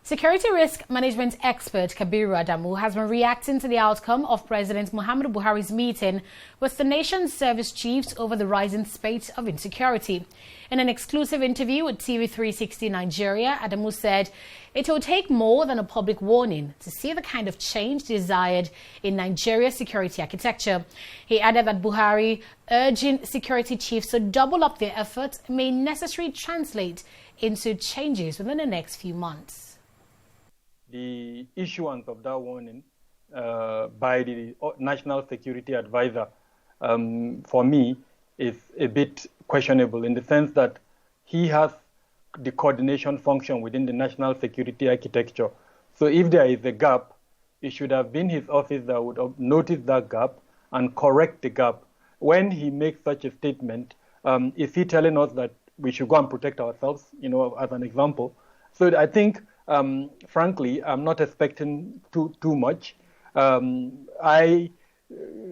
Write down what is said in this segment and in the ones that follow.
Security risk management expert Kabiru Adamu has been reacting to the outcome of President Muhammadu Buhari's meeting with the nation's service chiefs over the rising spate of insecurity. In an exclusive interview with TV360 Nigeria, Adamu said it will take more than a public warning to see the kind of change desired in Nigeria's security architecture. He added that Buhari urging security chiefs to double up their efforts may necessarily translate into changes within the next few months. The issuance of that warning by the National Security Advisor, for me, is a bit questionable in the sense that he has the coordination function within the national security architecture. So if there is a gap, it should have been his office that would have noticed that gap and correct the gap. When he makes such a statement, is he telling us that we should go and protect ourselves, as an example? So I think, frankly, I'm not expecting too much. I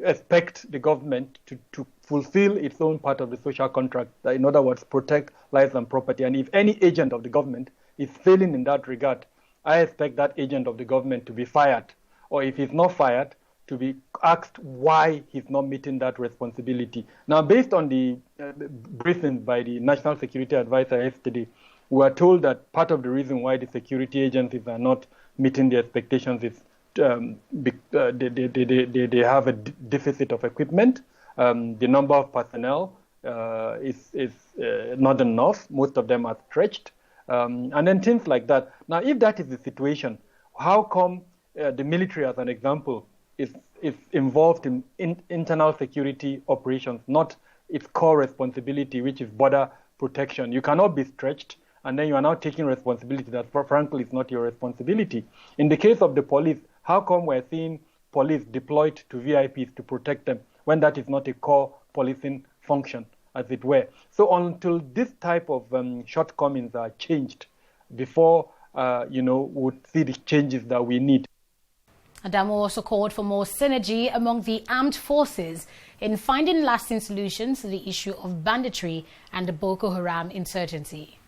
expect the government to fulfill its own part of the social contract, in other words, protect lives and property. And if any agent of the government is failing in that regard, I expect that agent of the government to be fired, or if he's not fired, to be asked why he's not meeting that responsibility. Now, based on the briefing by the National Security Advisor yesterday, we are told that part of the reason why the security agencies are not meeting the expectations is they have a deficit of equipment. The number of personnel is not enough. Most of them are stretched. And then things like that. Now, if that is the situation, how come the military, as an example, is involved in internal security operations, not its core responsibility, which is border protection? You cannot be stretched and then you are now taking responsibility that, frankly, is not your responsibility. In the case of the police, how come we're seeing police deployed to VIPs to protect them when that is not a core policing function, as it were? So until this type of shortcomings are changed, before, we'll see the changes that we need. Adamu also called for more synergy among the armed forces in finding lasting solutions to the issue of banditry and the Boko Haram insurgency.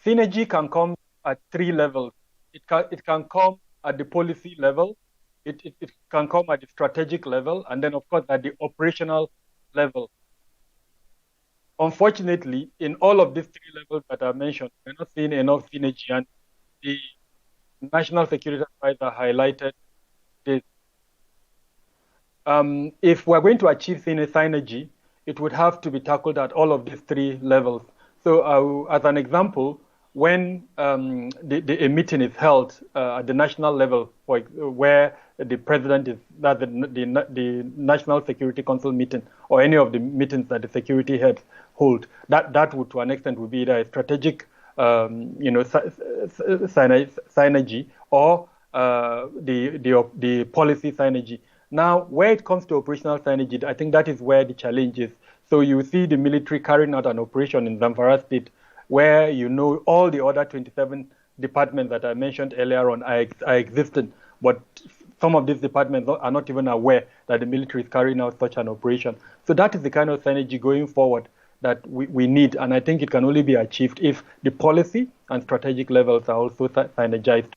Synergy can come at three levels. It can come at the policy level, it can come at the strategic level, and then, of course, at the operational level. Unfortunately, in all of these three levels that I mentioned, we're not seeing enough synergy, and the National Security Advisor highlighted this. If we're going to achieve synergy, it would have to be tackled at all of these three levels. So, as an example, when a meeting is held at the national level, where the president is, that the National Security Council meeting, or any of the meetings that the security heads hold, that would, to an extent, would be either a strategic, synergy, or the policy synergy. Now, where it comes to operational synergy, I think that is where the challenge is. So you see the military carrying out an operation in Zamfara State, where all the other 27 departments that I mentioned earlier on are existing, but some of these departments are not even aware that the military is carrying out such an operation. So that is the kind of synergy going forward that we need, and I think it can only be achieved if the policy and strategic levels are also synergized.